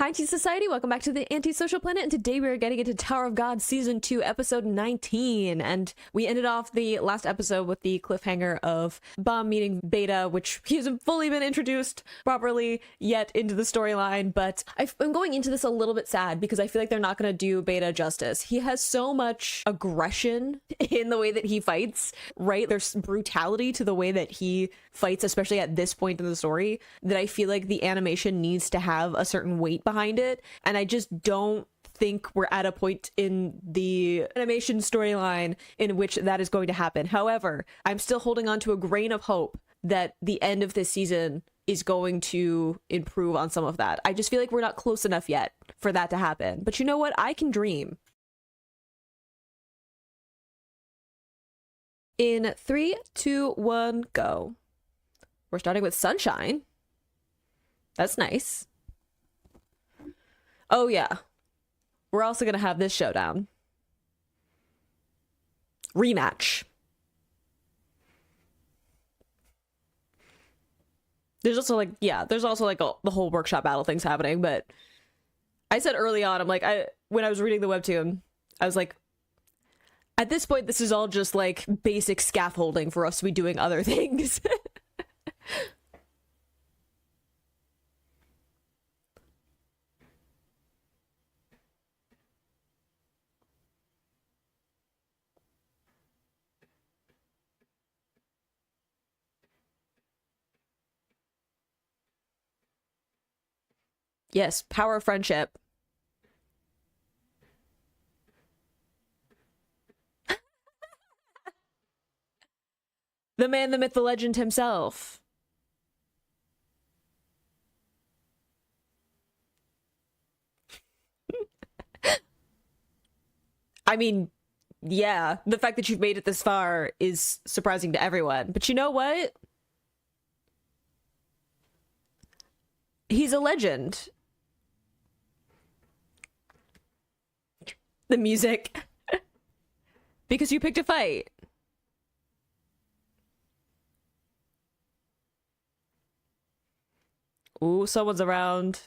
Hi, Tea Society. Welcome back to the Antisocial Planet, and today we are getting into Tower of God Season 2, Episode 19. And we ended off the last episode with the cliffhanger of Bomb meeting Beta, which he hasn't fully been introduced properly yet into the storyline. But I'm going into this a little bit sad because I feel like they're not going to do Beta justice. He has so much aggression in the way that he fights, right? There's brutality to the way that he fights, especially at this point in the story, that I feel like the animation needs to have a certain weight behind it, and I just don't think we're at a point in the animation storyline in which that is going to happen. However, I'm still holding on to a grain of hope that the end of this season is going to improve on some of that. I just feel like we're not close enough yet for that to happen. But you know what? I can dream. In 3, 2, 1, go. We're starting with Sunshine. That's nice. Oh yeah, we're also gonna have this showdown. Rematch. There's also like, yeah, there's also like the whole workshop battle things happening, but I said early on, I'm like, when I was reading the webtoon, I was like, at this point, this is all just like basic scaffolding for us to be doing other things. Yes, power of friendship. The man, the myth, the legend himself. I mean, yeah, the fact that you've made it this far is surprising to everyone. But you know what? He's a legend. The music. Because you picked a fight. Ooh, someone's around.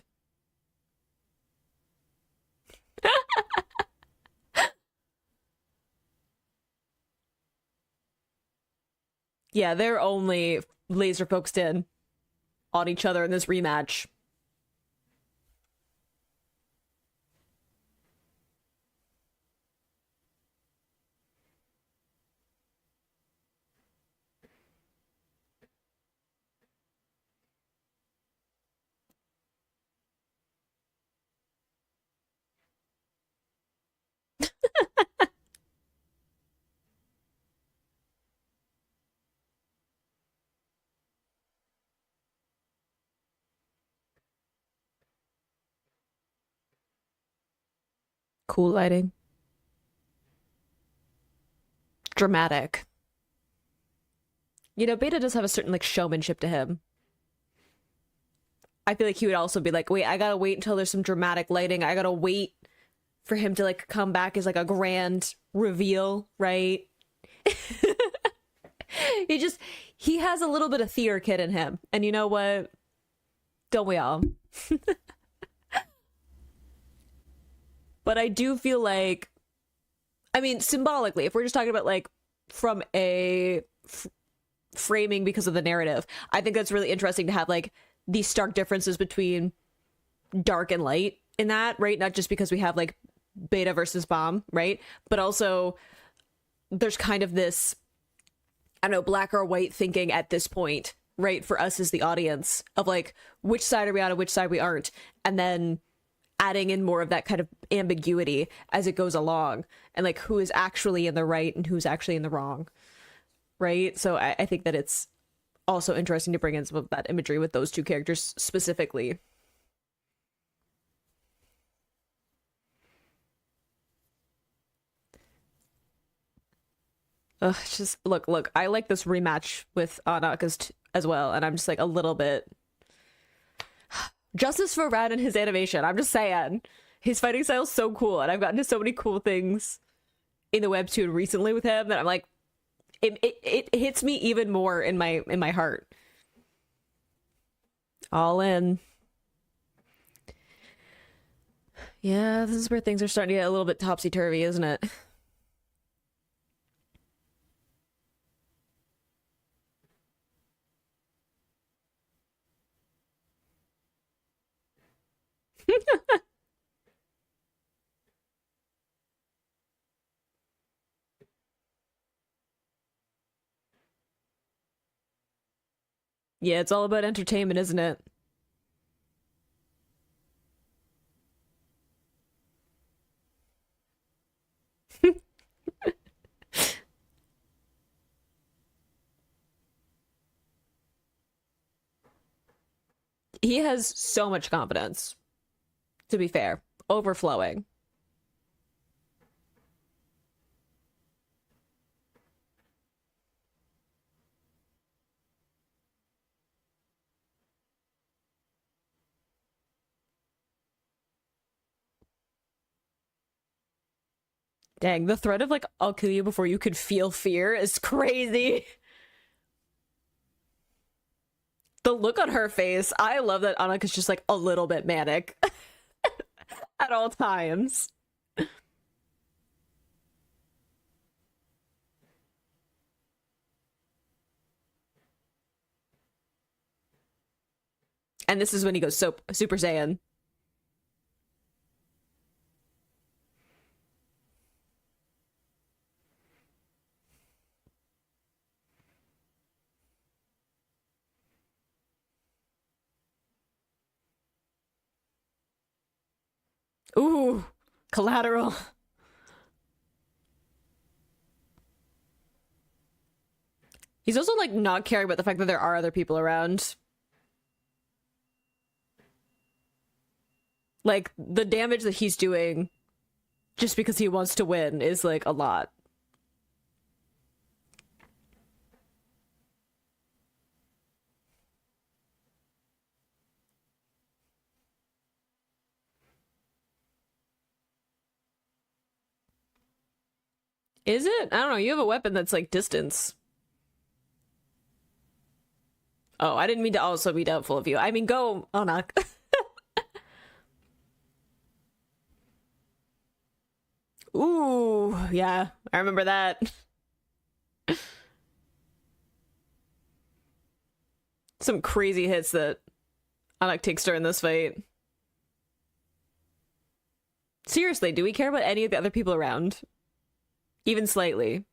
Yeah, they're only laser focused in on each other in this rematch. Cool lighting. Dramatic. You know, Beta does have a certain like showmanship to him. I feel like he would also be like, wait, I gotta wait until there's some dramatic lighting. I gotta wait for him to like come back as like a grand reveal, right? He has a little bit of theater kid in him. And you know what? Don't we all? But I do feel like, I mean, symbolically, if we're just talking about like from a framing because of the narrative, I think that's really interesting to have like these stark differences between dark and light in that, right? Not just because we have like Beta versus Bomb, right? But also there's kind of this, I don't know, black or white thinking at this point, right? For us as the audience of like, which side are we on and which side we aren't? And then adding in more of that kind of ambiguity as it goes along and like who is actually in the right and who's actually in the wrong, right? So I think that it's also interesting to bring in some of that imagery with those two characters specifically. Ugh, just look, I like this rematch with Anaak as well, and I'm just like a little bit justice for Rad and his animation. I'm just saying. His fighting style is so cool, and I've gotten to so many cool things in the webtoon recently with him that I'm like, it hits me even more in my heart. All in. Yeah, this is where things are starting to get a little bit topsy-turvy, isn't it? Yeah, it's all about entertainment, isn't it? He has so much confidence, to be fair. Overflowing. Dang, the threat of like, I'll kill you before you could feel fear is crazy. The look on her face, I love that Anaak is just like a little bit manic at all times. And this is when he goes Super Saiyan. Ooh, collateral. He's also like not caring about the fact that there are other people around. Like the damage that he's doing just because he wants to win is like a lot. Is it? I don't know. You have a weapon that's like distance. Oh, I didn't mean to also be doubtful of you. I mean, go, Anaak. Ooh, yeah, I remember that. Some crazy hits that Anaak takes during this fight. Seriously, do we care about any of the other people around? Even slightly.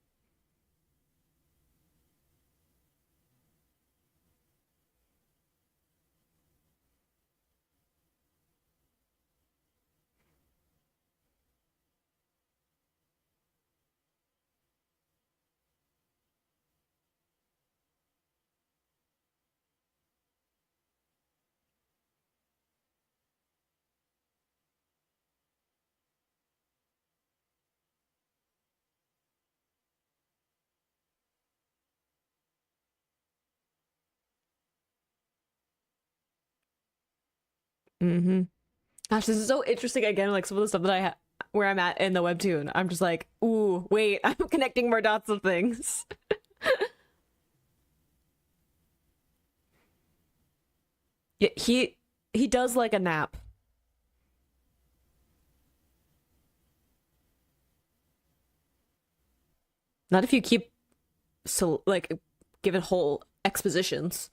Mm-hmm. Gosh, this is so interesting again, like some of the stuff that where I'm at in the webtoon. I'm just like, ooh, wait, I'm connecting more dots of things. Yeah, he does like a nap. Not if you keep so like give it whole expositions.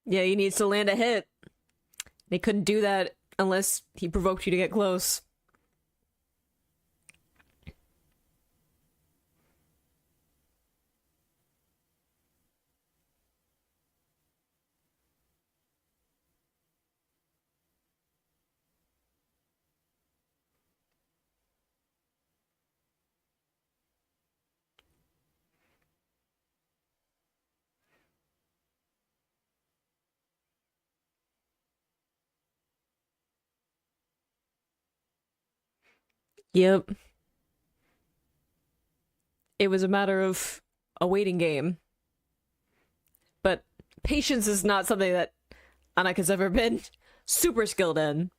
Yeah, he needs to land a hit. They couldn't do that unless he provoked you to get close. Yep. It was a matter of a waiting game. But patience is not something that Anaak has ever been super skilled in.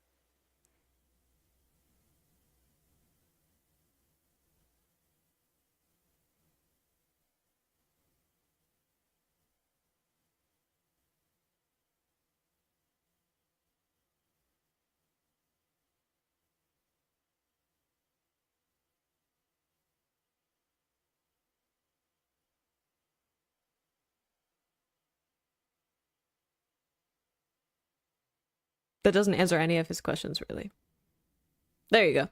That doesn't answer any of his questions, really. There you go.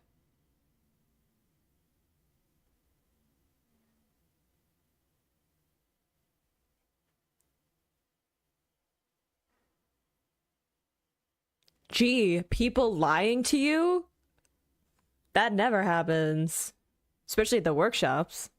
Gee, people lying to you? That never happens. Especially at the workshops.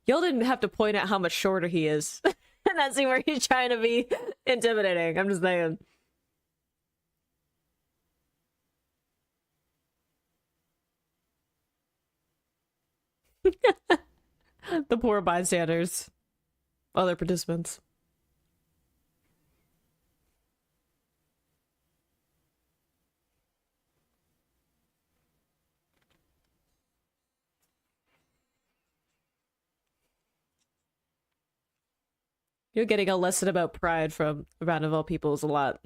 Y'all didn't have to point out how much shorter he is. And that scene where he's trying to be intimidating. I'm just saying. The poor bystanders. Other participants. You're getting a lesson about pride from Round of All Peoples a lot.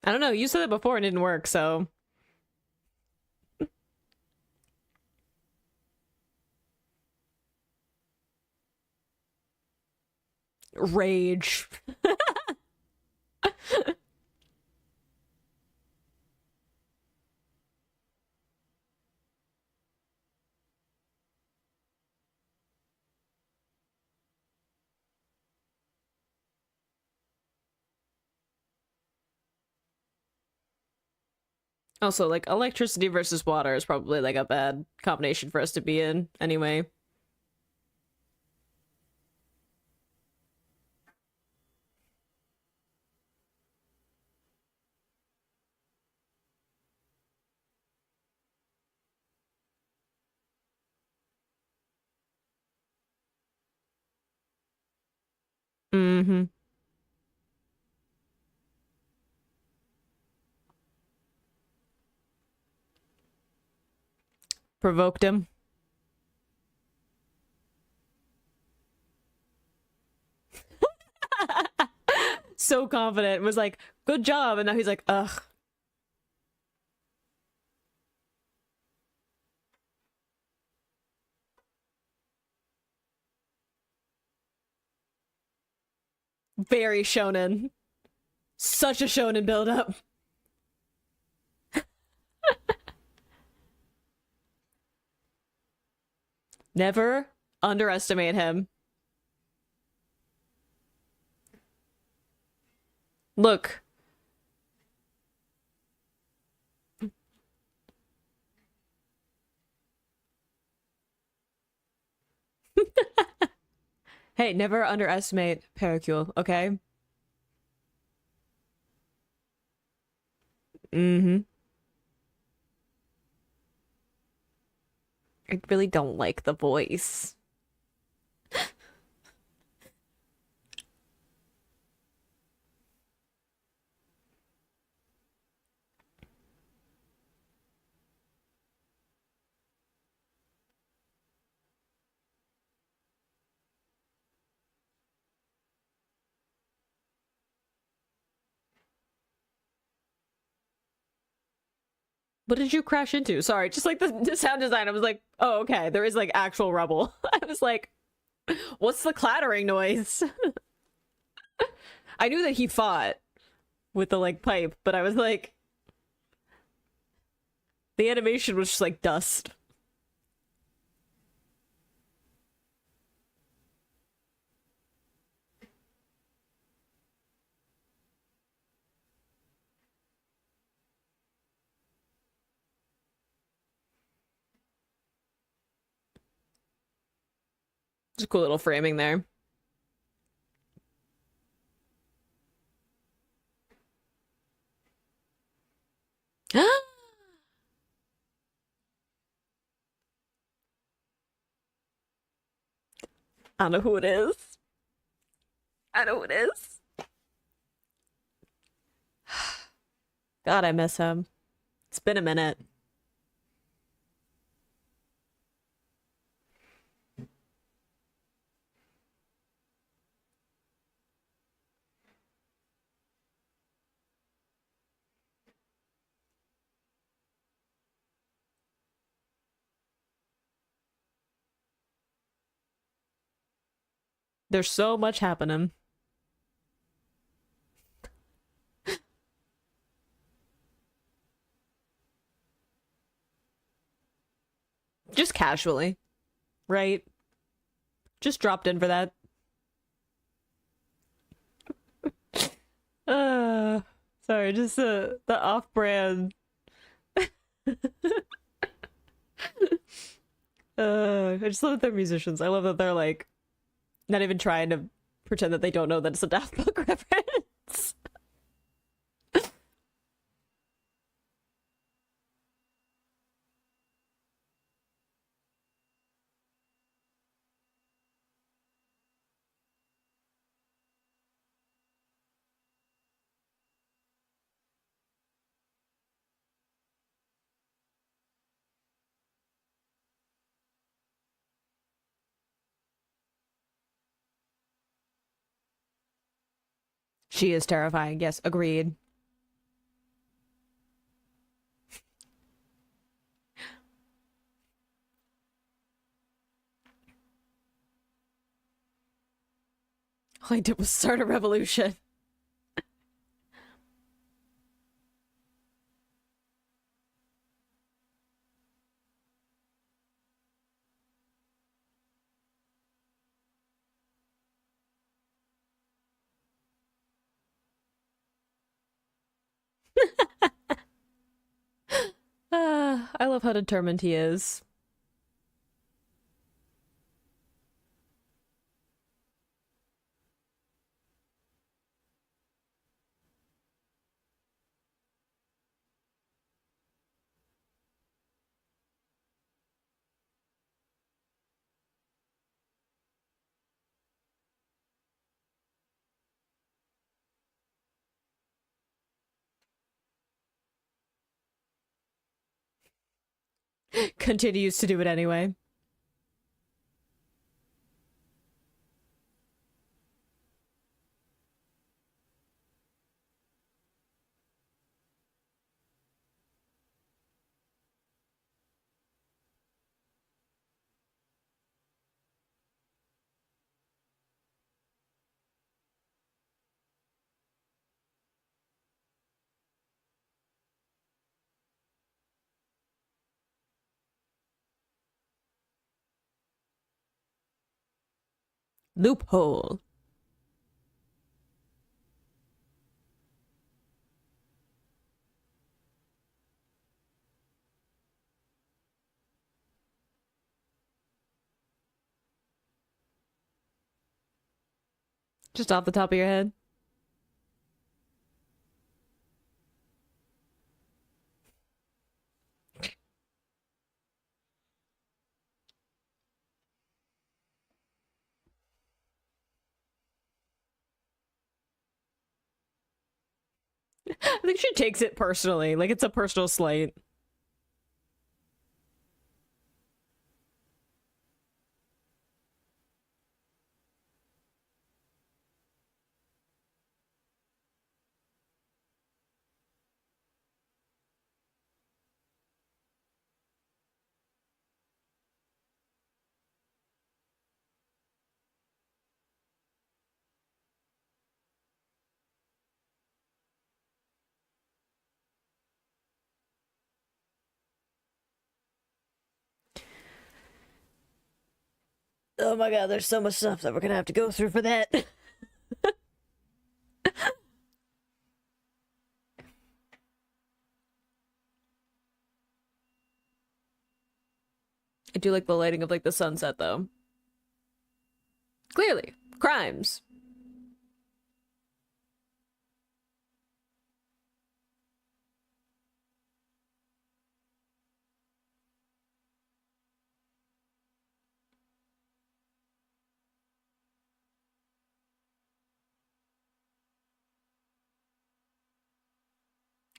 I don't know, you said it before and it didn't work, so rage. Also, like, electricity versus water is probably like a bad combination for us to be in anyway. Mm-hmm. Provoked him. So confident. Was like, good job. And now he's like, ugh. Very shonen. Such a shonen buildup. Never underestimate him. Look. Hey, never underestimate Pericule, okay? Mm-hmm. I really don't like the voice. What did you crash into? Sorry, just like the sound design. I was like, oh, okay, there is like actual rubble. I was like, what's the clattering noise? I knew that he fought with the like pipe, but I was like, the animation was just like dust. Just a cool little framing there. I don't know who it is. I know who it is. God, I miss him. It's been a minute. There's so much happening. Just casually, right? Just dropped in for that. Uh, sorry, just the off-brand. I just love that they're musicians. I love that they're like not even trying to pretend that they don't know that it's a Daft Punk reference. She is terrifying. Yes, agreed. All I did was start a revolution. I love how determined he is. Continues to do it anyway. Loophole. Just off the top of your head. I think she takes it personally. Like it's a personal slight. Oh my god, there's so much stuff that we're gonna have to go through for that. I do like the lighting of like the sunset though. Clearly, crimes.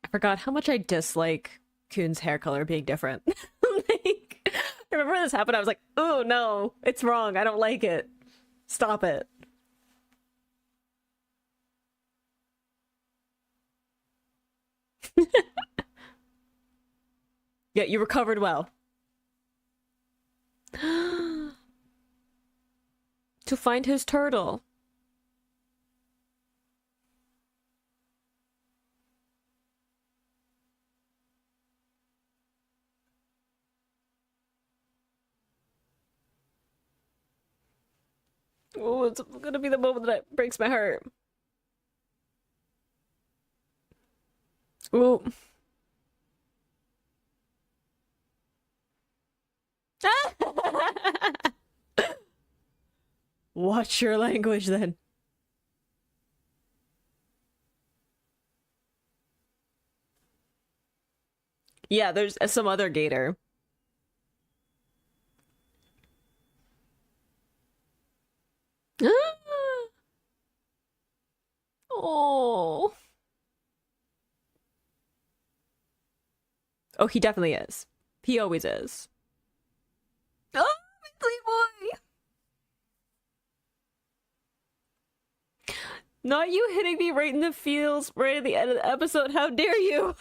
I forgot how much I dislike Kuhn's hair color being different. Like, I remember this happened, I was like, oh no, it's wrong, I don't like it. Stop it. Yeah, you recovered well. To find his turtle. Oh, it's gonna be the moment that breaks my heart. Oh. Watch your language then. Yeah, there's some other gator. Oh. Oh, he definitely is. He always is. Oh, my boy. Not you hitting me right in the feels right at the end of the episode. How dare you?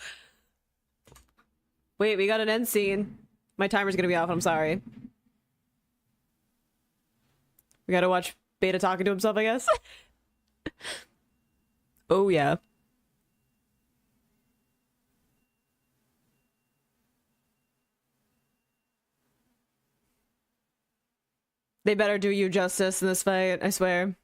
Wait, we got an end scene. My timer's gonna be off, I'm sorry. We gotta watch Beta talking to himself, I guess. Oh, yeah. They better do you justice in this fight, I swear.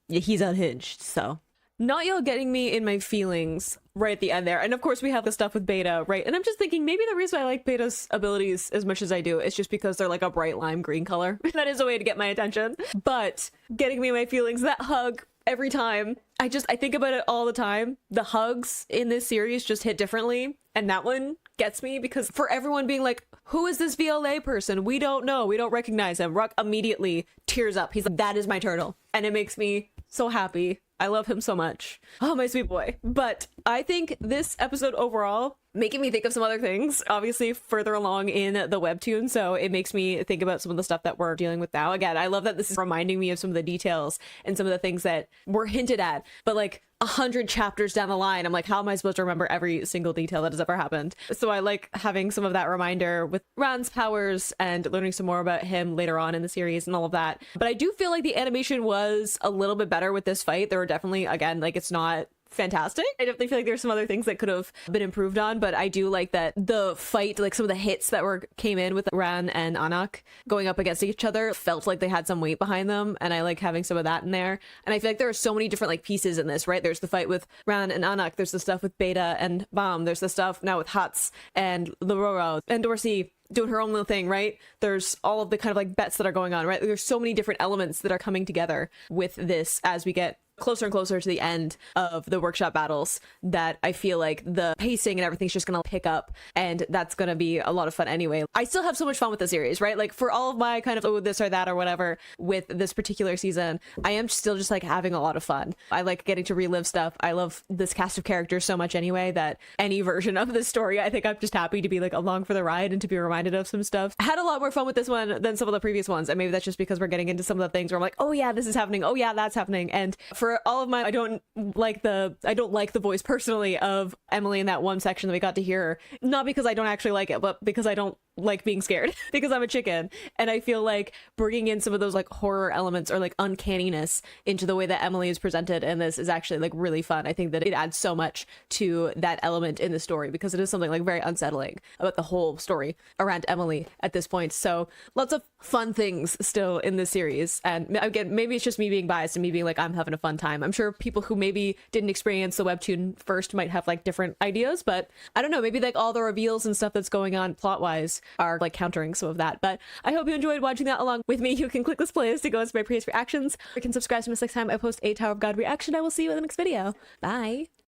Yeah, he's unhinged, so. Not y'all getting me in my feelings right at the end there. And of course we have the stuff with Beta, right? And I'm just thinking maybe the reason I like Beta's abilities as much as I do is just because they're like a bright lime green color. That is a way to get my attention. But getting me in my feelings, that hug every time, I think about it all the time. The hugs in this series just hit differently. And that one gets me because for everyone being like, who is this VLA person? We don't know. We don't recognize him. Ruck immediately tears up. He's like, that is my turtle. And it makes me so happy. I love him so much. Oh, my sweet boy. But I think this episode overall, making me think of some other things, obviously further along in the webtoon, so it makes me think about some of the stuff that we're dealing with now. Again, I love that this is reminding me of some of the details and some of the things that were hinted at, but like 100 chapters down the line, I'm like, how am I supposed to remember every single detail that has ever happened? So I like having some of that reminder with Ran's powers and learning some more about him later on in the series and all of that. But I do feel like the animation was a little bit better with this fight. There were definitely, again, like it's not fantastic. I definitely feel like there's some other things that could have been improved on, but I do like that the fight, like some of the hits that came in with Ran and Anaak going up against each other felt like they had some weight behind them, and I like having some of that in there. And I feel like there are so many different like pieces in this, right? There's the fight with Ran and Anaak, there's the stuff with Beta and Bomb, there's the stuff now with Hats and Lororo and Dorsey doing her own little thing, right? There's all of the kind of like bets that are going on, right? There's so many different elements that are coming together with this as we get closer and closer to the end of the workshop battles, that I feel like the pacing and everything's just gonna pick up, and that's gonna be a lot of fun anyway. I still have so much fun with the series, right? Like for all of my kind of oh this or that or whatever with this particular season, I am still just like having a lot of fun. I like getting to relive stuff. I love this cast of characters so much anyway that any version of this story, I think I'm just happy to be like along for the ride and to be reminded of some stuff. I had a lot more fun with this one than some of the previous ones, and maybe that's just because we're getting into some of the things where I'm like, oh yeah, this is happening, oh yeah, that's happening. And for all of my, I don't like the voice personally of Emily in that one section that we got to hear her. Not because I don't actually like it, but because I don't like being scared because I'm a chicken. And I feel like bringing in some of those like horror elements or like uncanniness into the way that Emily is presented in this is actually like really fun. I think that it adds so much to that element in the story because it is something like very unsettling about the whole story around Emily at this point. So lots of fun things still in this series. And again, maybe it's just me being biased and me being like, I'm having a fun time. I'm sure people who maybe didn't experience the webtoon first might have like different ideas, but I don't know, maybe like all the reveals and stuff that's going on plot wise are like countering some of that. But I hope you enjoyed watching that along with me. You can click this playlist to go into my previous reactions. You can subscribe to me next time I post a Tower of God reaction. I will see you in the next video. Bye.